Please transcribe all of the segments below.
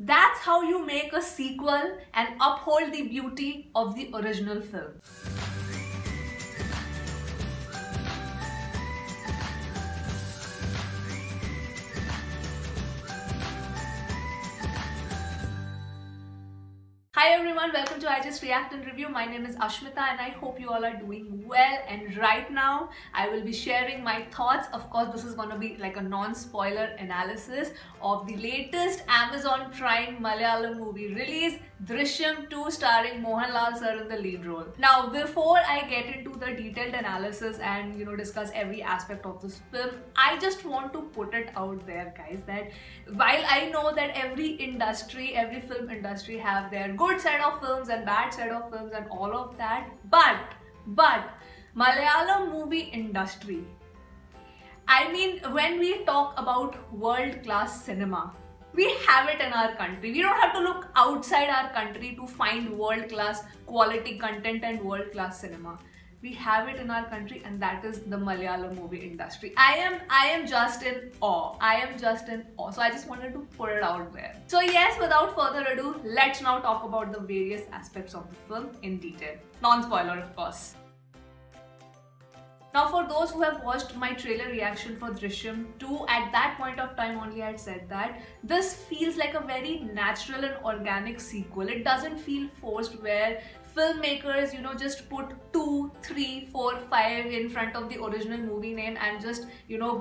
That's how you make a sequel and uphold the beauty of the original film. Hi everyone, welcome to I Just React and Review. My name is Ashmita and I hope you all are doing well. And right now, I will be sharing my thoughts. Of course, this is going to be like a non-spoiler analysis of the latest Amazon Prime Malayalam movie release, Drishyam 2, starring Mohanlal sir in the lead role. Now, before I get into the detailed analysis and discuss every aspect of this film, I just want to put it out there, guys, that while I know that every industry, every film industry have their good set of films and bad set of films and all of that, but Malayalam movie industry, I mean, when we talk about world-class cinema, we have it in our country. We don't have to look outside our country to find world-class quality content and world-class cinema. We have it in our country, and that is the Malayalam movie industry. I am just in awe. I am just in awe. So I just wanted to put it out there. So yes, without further ado, let's now talk about the various aspects of the film in detail. Non-spoiler, of course. Now, for those who have watched my trailer reaction for Drishyam 2, at that point of time only I had said that this feels like a very natural and organic sequel. It doesn't feel forced where filmmakers, just put 2, 3, 4, 5 in front of the original movie name and just,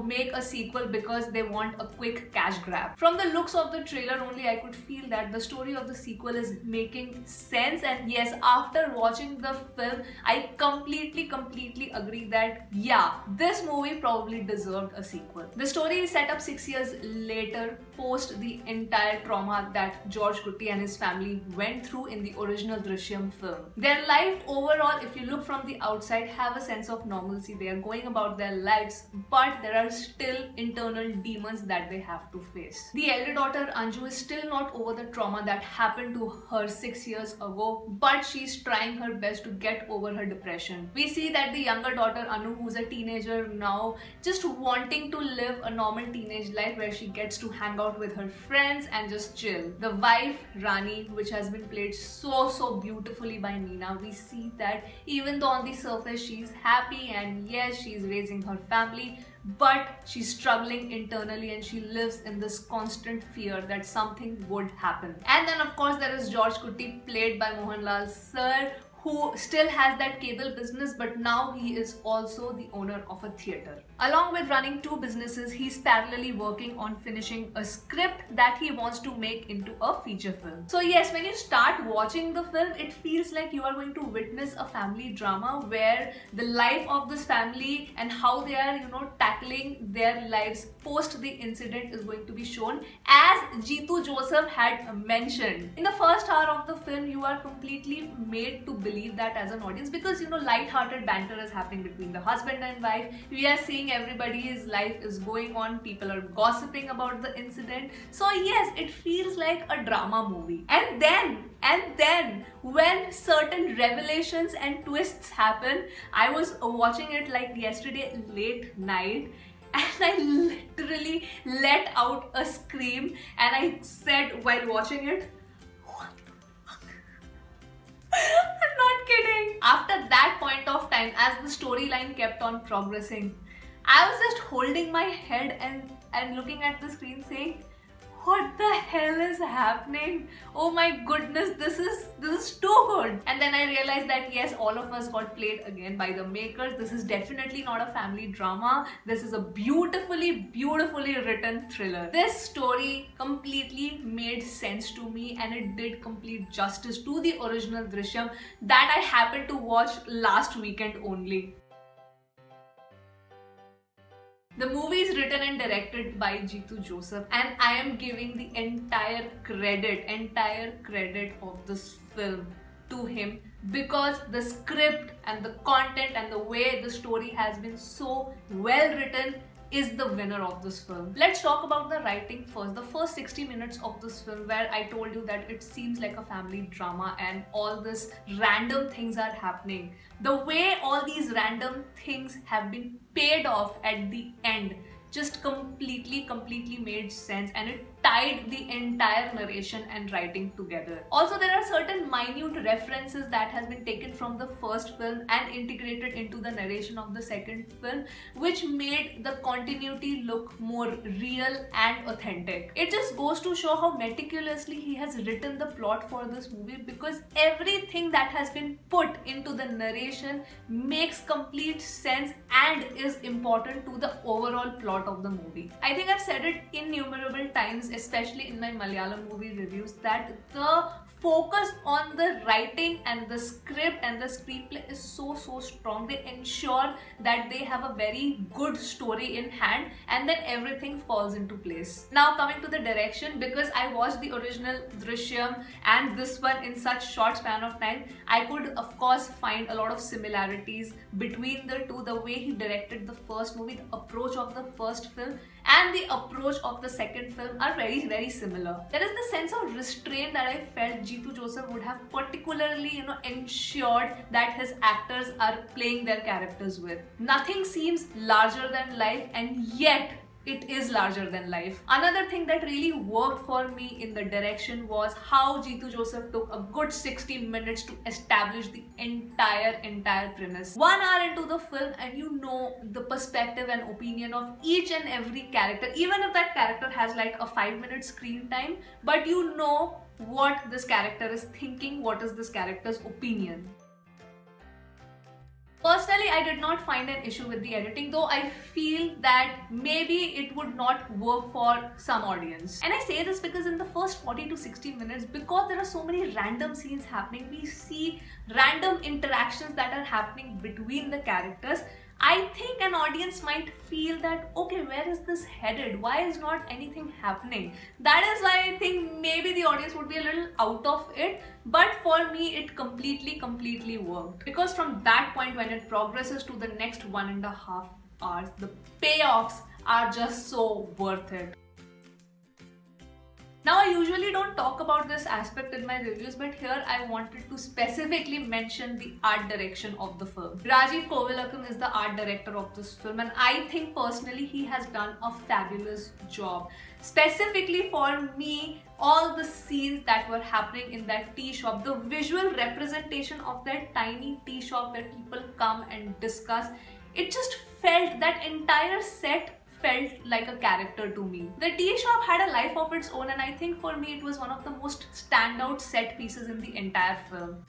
make a sequel because they want a quick cash grab. From the looks of the trailer only, I could feel that the story of the sequel is making sense. And yes, after watching the film, I completely agree that yeah, this movie probably deserved a sequel. The story is set up 6 years later, post the entire trauma that George Kutti and his family went through in the original Drishyam film. Their life overall, if you look from the outside, have a sense of normalcy. They are going about their lives, but there are still internal demons that they have to face. The elder daughter Anju is still not over the trauma that happened to her 6 years ago, but she's trying her best to get over her depression. We see that the younger daughter Anu, who's a teenager now, just wanting to live a normal teenage life where she gets to hang out with her friends and just chill. The wife Rani, which has been played so beautifully by Nina, we see that even though on the surface she's happy and yes, she's raising her family, but she's struggling internally and she lives in this constant fear that something would happen. And then of course there is George Kutti, played by Mohanlal sir, who still has that cable business, but now he is also the owner of a theatre. Along with running 2 businesses, he's parallelly working on finishing a script that he wants to make into a feature film. So yes, when you start watching the film, it feels like you are going to witness a family drama where the life of this family and how they are, tackling their lives post the incident is going to be shown. As Jeetu Joseph had mentioned, in the first hour of the film, you are completely made to believe that as an audience because light-hearted banter is happening between the husband and wife. We are seeing everybody's life is going on, people are gossiping about the incident. So yes, it feels like a drama movie. And then when certain revelations and twists happen, I was watching it like yesterday late night, and I literally let out a scream and I said while watching it, I'm not kidding. After that point of time, as the storyline kept on progressing, I was just holding my head and looking at the screen saying, what the hell is happening? Oh my goodness, this is too good. And then I realized that yes, all of us got played again by the makers. This is definitely not a family drama. This is a beautifully written thriller. This story completely made sense to me and it did complete justice to the original Drishyam that I happened to watch last weekend only. The movie is written and directed by Jeetu Joseph, and I am giving the entire credit of this film to him because the script and the content and the way the story has been so well written is the winner of this film. Let's talk about the writing first. The first 60 minutes of this film, where I told you that it seems like a family drama and all this random things are happening. The way all these random things have been paid off at the end just completely made sense, and it tied the entire narration and writing together. Also, there are certain minute references that has been taken from the first film and integrated into the narration of the second film, which made the continuity look more real and authentic. It just goes to show how meticulously he has written the plot for this movie, because everything that has been put into the narration makes complete sense and is important to the overall plot of the movie. I think I've said it innumerable times, especially in my Malayalam movie reviews, that the focus on the writing and the script and the screenplay is so strong. They ensure that they have a very good story in hand, and then everything falls into place. Now coming to the direction, because I watched the original Drishyam and this one in such short span of time, I could of course find a lot of similarities between the two. The way he directed the first movie, the approach of the first film and the approach of the second film are very similar. There is the sense of restraint that I felt Jeetu Joseph would have particularly, ensured that his actors are playing their characters with. Nothing seems larger than life, and yet it is larger than life. Another thing that really worked for me in the direction was how Jeetu Joseph took a good 60 minutes to establish the entire premise. 1 hour into the film, and you know the perspective and opinion of each and every character, even if that character has like a 5-minute screen time, but you know what this character is thinking, what is this character's opinion. Personally, I did not find an issue with the editing, though I feel that maybe it would not work for some audience. And I say this because in the first 40 to 60 minutes, because there are so many random scenes happening, we see random interactions that are happening between the characters. I think an audience might feel that, okay, where is this headed? Why is not anything happening? That is why I think maybe the audience would be a little out of it. But for me, it completely worked. Because from that point, when it progresses to the next 1.5 hours, the payoffs are just so worth it. Now, I usually don't talk about this aspect in my reviews, but here I wanted to specifically mention the art direction of the film. Rajiv Kovilakam is the art director of this film, and I think personally he has done a fabulous job. Specifically for me, all the scenes that were happening in that tea shop, the visual representation of that tiny tea shop where people come and discuss, it just felt, that entire set felt like a character to me. The tea shop had a life of its own, and I think for me it was one of the most standout set pieces in the entire film.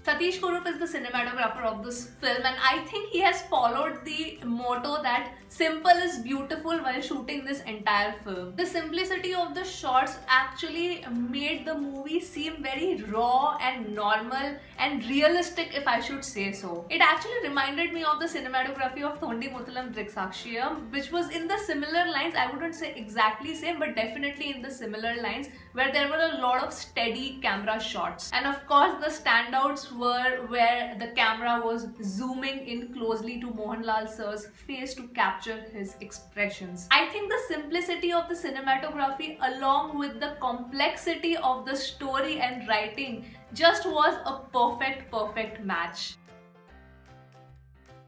Satish Kurup is the cinematographer of this film, and I think he has followed the motto that simple is beautiful while shooting this entire film. The simplicity of the shots actually made the movie seem very raw and normal and realistic, if I should say so. It actually reminded me of the cinematography of Thondi Muthalam Driksakshiyam, which was in the similar lines. I wouldn't say exactly same, but definitely in the similar lines, where there were a lot of steady camera shots. And of course, the standouts were where the camera was zooming in closely to Mohanlal sir's face to capture his expressions. I think the simplicity of the cinematography along with the complexity of the story and writing just was a perfect match.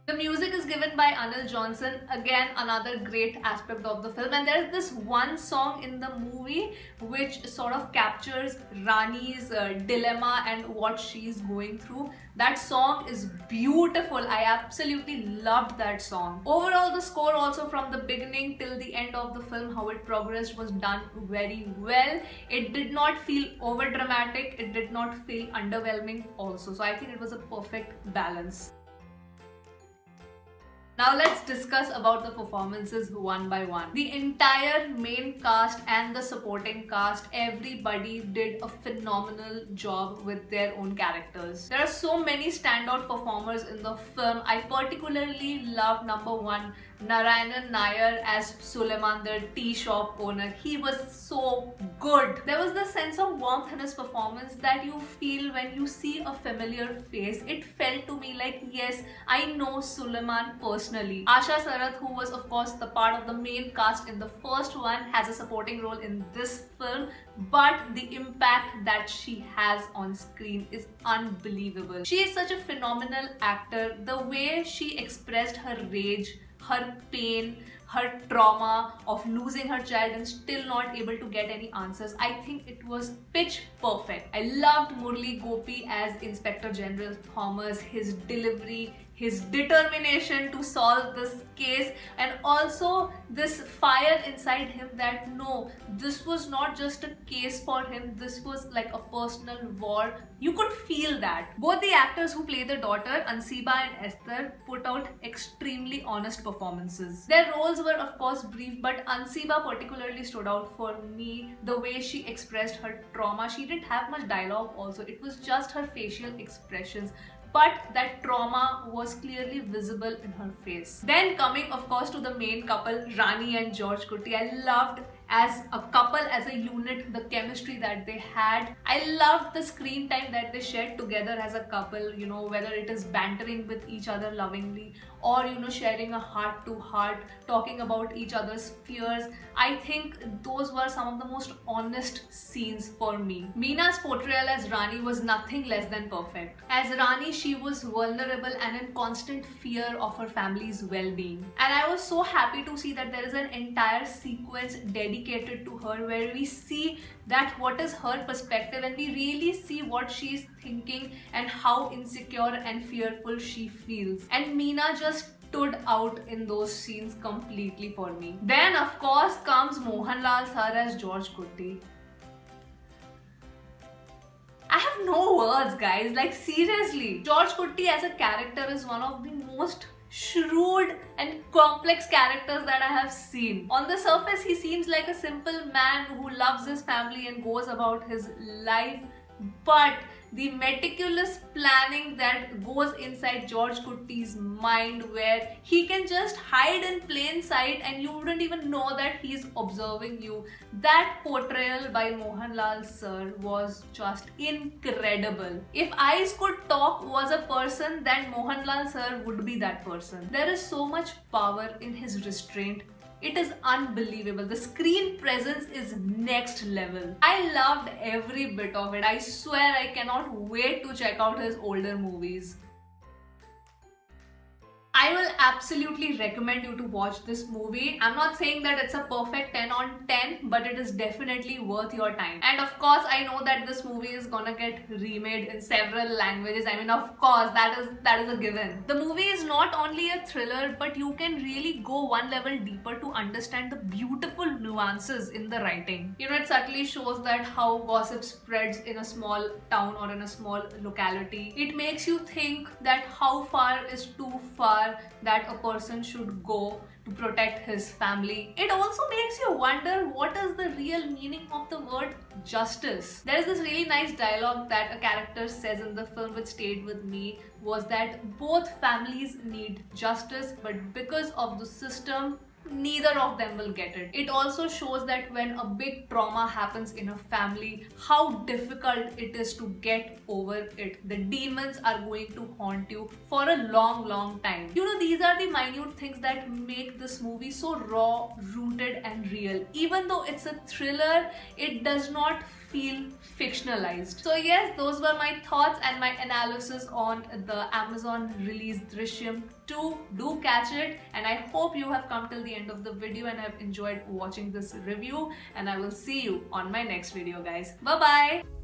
The music is given by Anil Johnson, again another great aspect of the film, and there is this one song in the movie which sort of captures Rani's dilemma and what she's going through. That song is beautiful. I absolutely loved that song. Overall, the score also from the beginning till the end of the film, how it progressed, was done very well. It did not feel over dramatic, it did not feel underwhelming also. So I think it was a perfect balance. Now let's discuss about the performances one by one. The entire main cast and the supporting cast, everybody did a phenomenal job with their own characters. There are so many standout performers in the film. I particularly love number 1, Narayanan Nair as Suleiman, the tea shop owner. He was so good. There was this sense of warmth in his performance that you feel when you see a familiar face. It felt to me like, yes, I know Suleiman personally. Asha Sarath, who was of course the part of the main cast in the first one, has a supporting role in this film, but the impact that she has on screen is unbelievable. She is such a phenomenal actor. The way she expressed her rage her pain, her trauma of losing her child and still not able to get any answers. I think it was pitch perfect. I loved Murli Gopi as Inspector General Thomas, his delivery, his determination to solve this case, and also this fire inside him that no, this was not just a case for him, this was like a personal war. You could feel that. Both the actors who play the daughter, Ansiba and Esther, put out extremely honest performances. Their roles were of course brief, but Ansiba particularly stood out for me. The way she expressed her trauma, she didn't have much dialogue also, it was just her facial expressions, but that trauma was clearly visible in her face. Then coming of course to the main couple, Rani and George Kutty, I loved as a couple, as a unit, the chemistry that they had. I loved the screen time that they shared together as a couple, you know, whether it is bantering with each other lovingly or, you know, sharing a heart to heart, talking about each other's fears. I think those were some of the most honest scenes for me. Meena's portrayal as Rani was nothing less than perfect. As Rani, she was vulnerable and in constant fear of her family's well-being. And I was so happy to see that there is an entire sequence dedicated to her where we see that what is her perspective and we really see what she's thinking and how insecure and fearful she feels. And Meena just stood out in those scenes completely for me. Then of course comes Mohanlal sir as George Kutty. I have no words, guys, like seriously. George Kutty as a character is one of the most shrewd and complex characters that I have seen. On the surface, he seems like a simple man who loves his family and goes about his life, but the meticulous planning that goes inside George Kutty's mind, where he can just hide in plain sight and you wouldn't even know that he's observing you. That portrayal by Mohanlal sir was just incredible. If Eyes Could Talk was a person, then Mohanlal sir would be that person. There is so much power in his restraint. It is unbelievable. The screen presence is next level. I loved every bit of it. I swear I cannot wait to check out his older movies. I will absolutely recommend you to watch this movie. I'm not saying that it's a perfect 10 on 10, but it is definitely worth your time. And of course, I know that this movie is gonna get remade in several languages. I mean, of course, that is a given. The movie is not only a thriller, but you can really go one level deeper to understand the beautiful nuances in the writing. You know, it subtly shows that how gossip spreads in a small town or in a small locality. It makes you think that how far is too far that a person should go to protect his family. It also makes you wonder what is the real meaning of the word justice. There is this really nice dialogue that a character says in the film which stayed with me, was that both families need justice, but because of the system, neither of them will get it. It also shows that when a big trauma happens in a family, how difficult it is to get over it. The demons are going to haunt you for a long time. You know, these are the minute things that make this movie so raw, rooted and real. Even though it's a thriller, it does not feel fictionalized. So yes, those were my thoughts and my analysis on the Amazon release Drishyam 2. Do catch it, and I hope you have come till the end of the video and have enjoyed watching this review, and I will see you on my next video, guys. Bye bye.